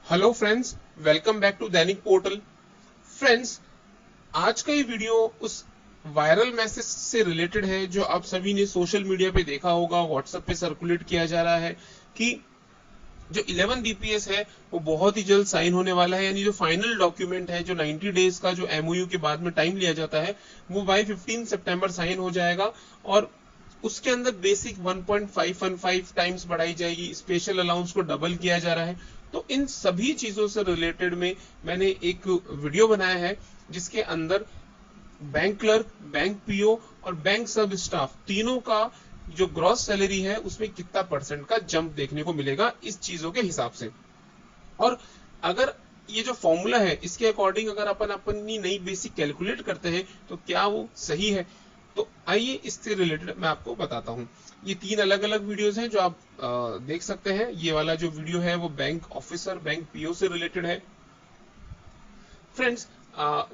Hello friends, welcome back to Dainik portal. Friends, आज का ये वीडियो उस वायरल मैसेज से रिलेटेड है जो आप सभी ने सोशल मीडिया पे देखा होगा, व्हाट्सएप पे सर्कुलेट किया जा रहा है कि जो 11 बीपीएस है वो बहुत ही जल्द साइन होने वाला है। यानी जो फाइनल डॉक्यूमेंट है, जो 90 डेज का जो एमओयू के बाद में टाइम लिया जाता है, वो बाय 15 सितंबर साइन हो जाएगा। और उसके अंदर बेसिक 1.515 टाइम्स बढ़ाई जाएगी, स्पेशल अलाउंस को डबल किया जा रहा है। तो इन सभी चीजों से रिलेटेड में मैंने एक वीडियो बनाया है जिसके अंदर बैंक क्लर्क, बैंक पीओ और बैंक सब स्टाफ तीनों का जो ग्रॉस सैलरी है उसमें कितना परसेंट का जंप देखने को मिलेगा इस चीजों के हिसाब से। और अगर ये जो फॉर्मूला है इसके अकॉर्डिंग अगर अपन अपनी नई बेसिक कैलकुलेट करते हैं तो क्या वो सही है? तो आइए इससे रिलेटेड मैं आपको बताता हूं। ये तीन अलग अलग वीडियोस हैं जो आप देख सकते हैं। ये वाला जो वीडियो है वो बैंक ऑफिसर, बैंक पीओ से रिलेटेड है। फ्रेंड्स,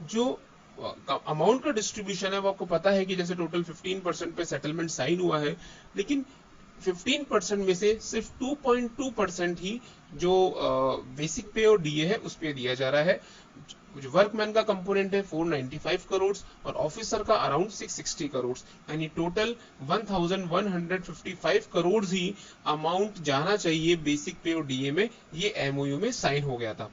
जो अमाउंट का डिस्ट्रीब्यूशन है वो आपको पता है कि जैसे टोटल 15% पे सेटलमेंट साइन हुआ है, लेकिन 15% में से सिर्फ 2.2% ही जो बेसिक पे और डीए है उस पे दिया जा रहा है। जो वर्कमैन का कंपोनेंट है 495 करोड़ और ऑफिसर का अराउंड 660 करोड़, यानी टोटल 1155 करोड़ ही अमाउंट जाना चाहिए बेसिक पे और डीए में। ये एमओयू में साइन हो गया था।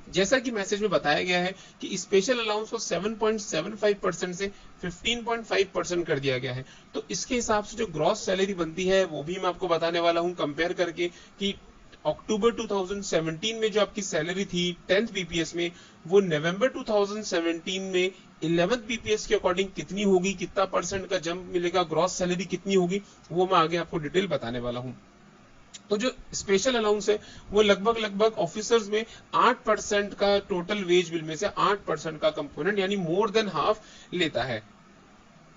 जैसा कि मैसेज में बताया गया है कि स्पेशल अलाउंस को 7.75% से 15.5% कर दिया गया है। तो इसके हिसाब से जो ग्रॉस सैलरी बनती है वो भी मैं आपको बताने वाला हूं कंपेयर करके कि अक्टूबर 2017 में जो आपकी सैलरी थी 10th बीपीएस में, वो नवंबर 2017 में 11th बीपीएस के अकॉर्डिंग कितनी होगी, कितना परसेंट का जंप मिलेगा, ग्रॉस सैलरी कितनी होगी, वो मैं आगे आपको डिटेल बताने वाला हूं। तो जो स्पेशल अलाउंस है वो लगभग लगभग ऑफिसर्स में 8% का टोटल वेज बिल में से 8% का कंपोनेंट यानी मोर देन हाफ लेता है।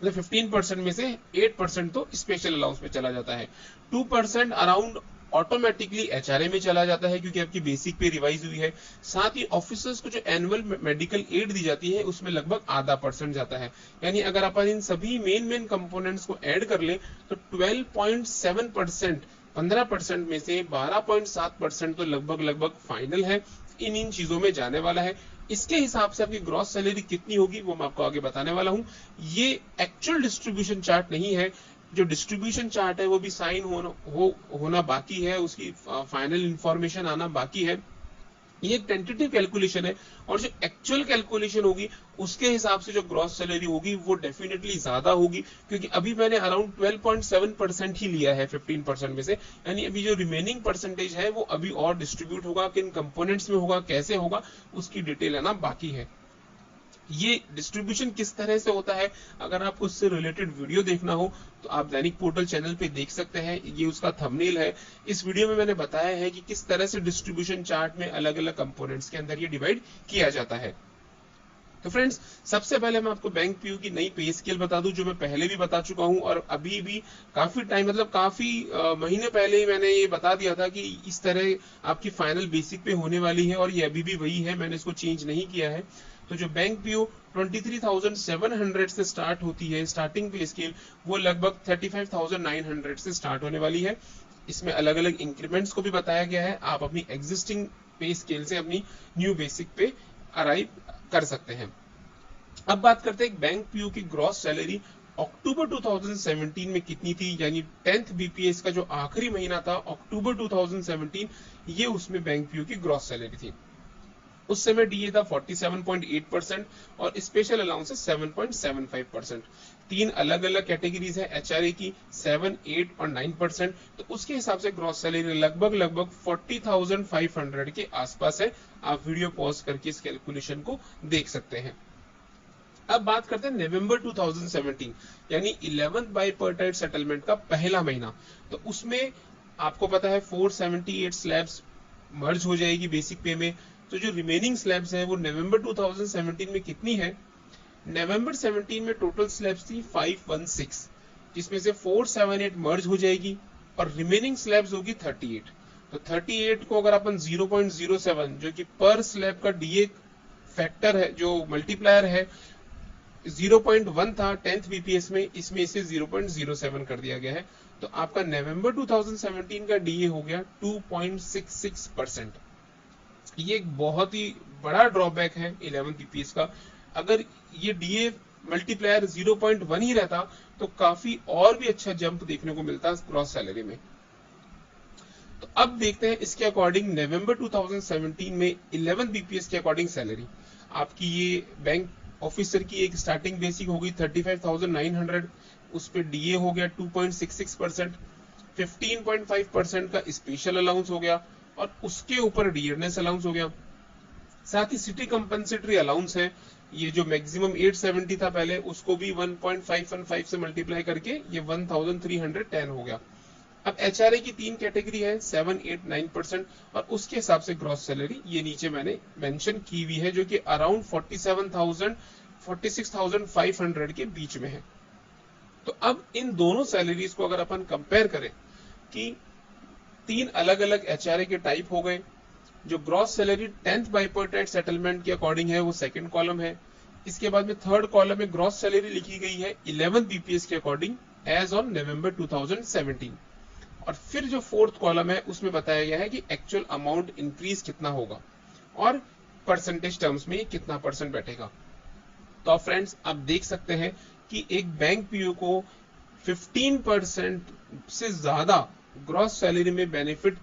मतलब 15% में से 8% तो स्पेशल अलाउंस में चला जाता है। 2% अराउंड ऑटोमेटिकली एचआरए में चला जाता है क्योंकि आपकी बेसिक पे रिवाइज हुई है। साथ ही ऑफिसर्स को जो एनुअल मेडिकल एड दी जाती है उसमें लगभग आधा परसेंट जाता है। यानी अगर अपन इन सभी मेन कंपोनेंट्स को ऐड कर ले तो 12.7%, 15% में से 12.7% तो लगभग लगभग फाइनल है, इन चीजों में जाने वाला है। इसके हिसाब से आपकी ग्रॉस सैलरी कितनी होगी वो मैं आपको आगे बताने वाला हूं। ये एक्चुअल डिस्ट्रीब्यूशन चार्ट नहीं है। जो डिस्ट्रीब्यूशन चार्ट है वो भी साइन होना बाकी है, उसकी फाइनल इंफॉर्मेशन आना बाकी है। ये एक टेंटेटिव कैलकुलेशन है और जो एक्चुअल कैलकुलेशन होगी उसके हिसाब से जो ग्रॉस सैलरी होगी वो डेफिनेटली ज्यादा होगी, क्योंकि अभी मैंने अराउंड 12.7% ही लिया है 15% में से। यानी अभी जो रिमेनिंग परसेंटेज है वो अभी और डिस्ट्रीब्यूट होगा, किन कंपोनेंट्स में होगा, कैसे होगा, उसकी डिटेल आना बाकी है। ये डिस्ट्रीब्यूशन किस तरह से होता है, अगर आपको उससे रिलेटेड वीडियो देखना हो तो आप दैनिक पोर्टल चैनल पे देख सकते हैं। ये उसका थंबनेल है। इस वीडियो में मैंने बताया है कि किस तरह से डिस्ट्रीब्यूशन चार्ट में अलग अलग कंपोनेंट्स के अंदर ये डिवाइड किया जाता है। तो फ्रेंड्स, सबसे पहले मैं आपको बैंक पीयू की नई पे स्केल बता दूं जो मैं पहले भी बता चुका हूं और अभी भी काफी टाइम, मतलब काफी महीने पहले ही मैंने ये बता दिया था कि इस तरह आपकी फाइनल बेसिक पे होने वाली है और ये अभी भी वही है, मैंने इसको चेंज नहीं किया है। तो जो बैंक पीओ 23,700 से स्टार्ट होती है स्टार्टिंग पे स्केल, वो लगभग 35,900 से स्टार्ट होने वाली है। इसमें अलग अलग इंक्रीमेंट्स को भी बताया गया है। आप अपनी एग्जिस्टिंग पे स्केल से अपनी न्यू बेसिक पे अराइव कर सकते हैं। अब बात करते हैं बैंक पीयू की ग्रॉस सैलरी अक्टूबर 2017 में कितनी थी। यानी 10th बीपीएस का जो आखिरी महीना था अक्टूबर 2017, ये उसमें बैंक पीयू की ग्रॉस सैलरी थी। उस समय डीए था 47.8% और स्पेशल अलाउंस 7.75%। तीन अलग अलग कैटेगरीज है एचआरए की, 7, 8 और 9%। तो उसके हिसाब से ग्रॉस सैलरी लगभग लगभग 40,500 के आसपास है। आप वीडियो पॉज करके इस कैलकुलेशन को देख सकते हैं। अब बात करते हैं नवंबर 2017, यानी 11th बाइपर्टाइट सेटलमेंट का पहला महीना। तो उसमें आपको पता है 478 स्लैब्स मर्ज हो जाएगी बेसिक पे में। तो जो रिमेनिंग स्लैब्स है वो नवंबर 2017 में कितनी है? नवंबर 17 में टोटल स्लैब्स थी 516, जिसमें से 478 मर्ज हो जाएगी और रिमेनिंग स्लैब्स होगी 38। तो 38 को अगर अपन 0.07 जो कि पर स्लैब का डीए फैक्टर है, जो मल्टीप्लायर है, 0.1 था 10th बीपीएस में, इसमें इसे 0.07 कर दिया गया है। तो आपका नवंबर 2017 का डीए हो गया 2.66%। ये एक बहुत ही बड़ा ड्रॉबैक है 11 बीपीएस का। अगर ये डीए मल्टीप्लायर 0.1 ही रहता तो काफी और भी अच्छा जंप देखने को मिलता ग्रॉस सैलरी में। तो अब देखते हैं इसके अकॉर्डिंग नवंबर 2017 में 11 बीपीएस के अकॉर्डिंग सैलरी आपकी ये बैंक ऑफिसर की एक स्टार्टिंग बेसिक होगी 35,900, उस पे डीए हो गया 2.66%, 15.5% का स्पेशल अलाउंस हो गया और उसके ऊपर डियरनेस अलाउंस हो गया। साथ ही सिटी कंपनसेटरी अलाउंस है, ये जो मैक्सिमम 870 था पहले उसको भी 1.515 से मल्टीप्लाई करके ये 1310 हो गया। अब एचआरए की 3 कैटेगरी है 7, 8, 9% और उसके हिसाब से ग्रॉस सैलरी ये नीचे मैंने मेंशन की हुई है जो कि अराउंड 46,500 के बीच में है। तो अब इन दोनों सैलरीज को अगर अपन कंपेयर करें कि 3 अलग अलग एचआरए के टाइप हो गए, जो gross salary 10th bipartite settlement के अकॉर्डिंग है वो सेकंड कॉलम है। इसके बाद में थर्ड कॉलम में ग्रॉस सैलरी लिखी गई है 11 बीपीएस के अकॉर्डिंग एज ऑन नवंबर 2017 और फिर जो फोर्थ कॉलम है उसमें बताया गया है कि एक्चुअल अमाउंट इंक्रीज कितना होगा और परसेंटेज टर्म्स में कितना परसेंट बैठेगा। तो आप फ्रेंड्स आप देख सकते हैं कि एक बैंक पीओ को 15% से ज्यादा ग्रॉस सैलरी में बेनिफिट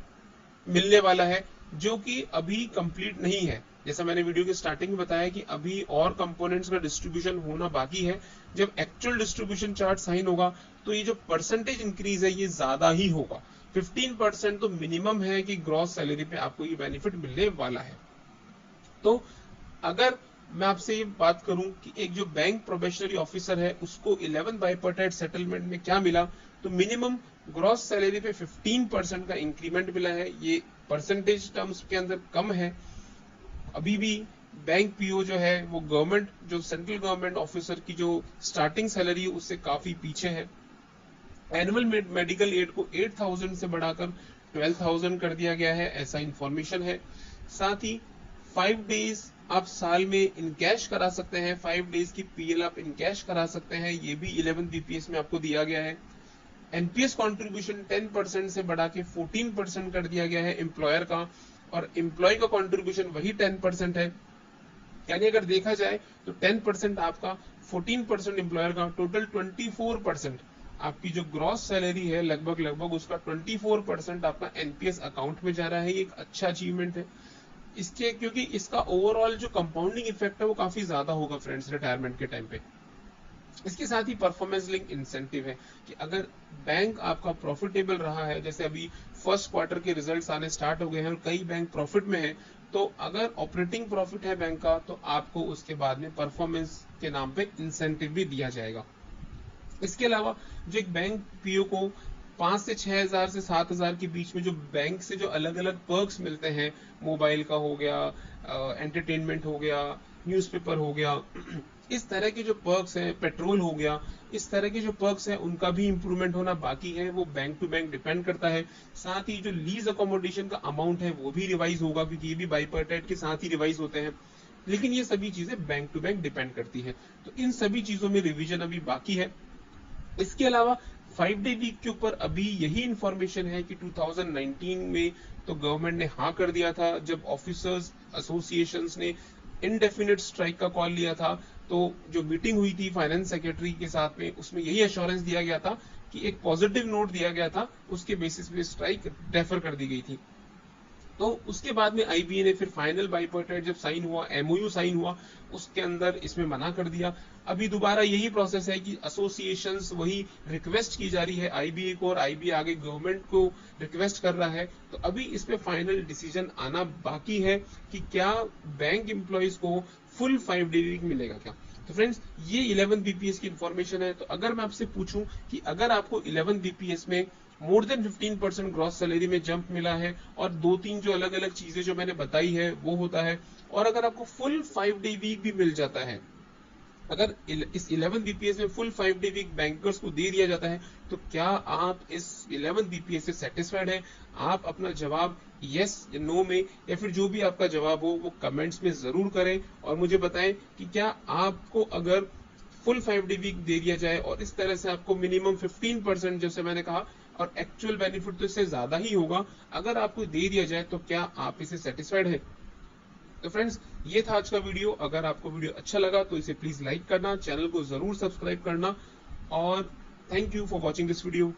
मिलने वाला है जो कि अभी कंप्लीट नहीं है। जैसा मैंने वीडियो के स्टार्टिंग में बताया कि अभी और कंपोनेंट्स का डिस्ट्रीब्यूशन होना बाकी है। जब एक्चुअल डिस्ट्रीब्यूशन चार्ट साइन होगा तो ये जो परसेंटेज इंक्रीज है ये ज्यादा ही होगा। 15% तो मिनिमम है कि ग्रॉस सैलरी पे आपको ये बेनिफिट मिलने वाला है। तो अगर मैं आपसे ये बात करूं कि एक जो बैंक प्रोबेशनरी ऑफिसर है उसको 11 बाइपर्टाइट सेटलमेंट में क्या मिला, तो मिनिमम ग्रॉस सैलरी पे 15% का इंक्रीमेंट मिला है। ये परसेंटेज टर्म्स के अंदर कम है। अभी भी बैंक पीओ जो है वो गवर्नमेंट जो सेंट्रल गवर्नमेंट ऑफिसर की जो स्टार्टिंग सैलरी है उससे काफी पीछे है। एनुअल मेडिकल एड को 8,000 से बढ़ाकर 12,000 कर दिया गया है, ऐसा इंफॉर्मेशन है। साथ ही 5 डेज आप साल में इन कैश करा सकते हैं, 5 डेज की पीएल आप इन कैश करा सकते हैं, ये भी 11 बीपीएस में आपको दिया गया है। एनपीएस कंट्रीब्यूशन 10% से बढ़ा के 14% कर दिया गया है एम्प्लॉयर का और एम्प्लॉय का कंट्रीब्यूशन वही 10% है। यानी अगर देखा जाए तो 10% आपका, 14% एम्प्लॉयर का, टोटल 24% आपकी जो ग्रॉस सैलरी है लगभग उसका 24% आपका एनपीएस अकाउंट में जा रहा है। ये एक अच्छा अचीवमेंट है इसके, क्योंकि इसका ओवरऑल जो कंपाउंडिंग इफेक्ट है वो काफी ज्यादा होगा फ्रेंड्स रिटायरमेंट के टाइम पे। इसके साथ ही परफॉर्मेंस लिंक इंसेंटिव है कि अगर बैंक आपका प्रॉफिटेबल रहा है, जैसे अभी फर्स्ट क्वार्टर के रिजल्ट्स आने स्टार्ट हो गए हैं और कई बैंक प्रॉफिट में है, तो अगर ऑपरेटिंग प्रॉफिट है बैंक का तो आपको उसके बाद में परफॉर्मेंस के नाम पे इंसेंटिव भी दिया जाएगा। इसके अलावा जो एक बैंक पीओ को 5 से 6,000 से 7,000 के बीच में जो बैंक से जो अलग अलग पर्क्स मिलते हैं, मोबाइल का हो गया, एंटरटेनमेंट हो गया, न्यूज़पेपर हो गया, इस तरह के जो पर्क्स हैं, पेट्रोल हो गया, इस तरह के जो पर्क्स हैं उनका भी इंप्रूवमेंट होना बाकी है, वो बैंक टू बैंक डिपेंड करता है। साथ ही जो लीज अकोमोडेशन का अमाउंट है वो भी रिवाइज होगा क्योंकि ये भी बाइपर्टाइट के साथ ही रिवाइज होते हैं। लेकिन ये सभी चीजें बैंक टू बैंक डिपेंड करती है, तो इन सभी चीजों में रिवीजन अभी बाकी है। इसके अलावा 5 डे वीक के ऊपर अभी यही इंफॉर्मेशन है कि 2019 में तो गवर्नमेंट ने हाँ कर दिया था जब ऑफिसर्स एसोसिएशंस ने इनडेफिनेट स्ट्राइक का कॉल लिया था। तो जो मीटिंग हुई थी फाइनेंस सेक्रेटरी के साथ में उसमें यही एश्योरेंस दिया गया था कि एक पॉजिटिव नोट दिया गया था, उसके बेसिस पे स्ट्राइक डेफर कर दी गई थी। तो उसके बाद में आईबीए ने फिर फाइनल बाइपर्टाइट जब साइन हुआ, एमओयू साइन हुआ, उसके अंदर इसमें मना कर दिया। अभी दोबारा यही प्रोसेस है कि एसोसिएशंस वही रिक्वेस्ट की जा रही है आईबीए को और आईबीए आगे गवर्नमेंट को रिक्वेस्ट कर रहा है। तो अभी इस पे फाइनल डिसीजन आना बाकी है कि क्या बैंक एम्प्लॉइज को फुल 5 डे वीक मिलेगा क्या। तो फ्रेंड्स ये 11 बीपीएस की इंफॉर्मेशन है। तो अगर मैं आपसे पूछूं कि अगर आपको 11 बीपीएस में मोर देन 15% ग्रॉस सैलरी में जंप मिला है और 2-3 जो अलग अलग चीजें जो मैंने बताई है वो होता है, और अगर आपको फुल 5 डे वीक भी मिल जाता है, अगर इस 11 बीपीएस में फुल 5 डे वीक बैंकर्स को दे दिया जाता है, तो क्या आप इस 11 बीपीएस से सेटिस्फाइड है? आप अपना जवाब यस या नो में, या फिर जो भी आपका जवाब हो वो कमेंट्स में जरूर करें और मुझे बताएं कि क्या आपको अगर फुल 5 डे वीक दे दिया जाए और इस तरह से आपको मिनिमम 15% जैसे मैंने कहा और एक्चुअल बेनिफिट तो इससे ज्यादा ही होगा, अगर आपको दे दिया जाए तो क्या आप इसे सेटिस्फाइड है? तो फ्रेंड्स, ये था आज का वीडियो। अगर आपको वीडियो अच्छा लगा तो इसे प्लीज लाइक करना, चैनल को जरूर सब्सक्राइब करना, और thank you for watching this video.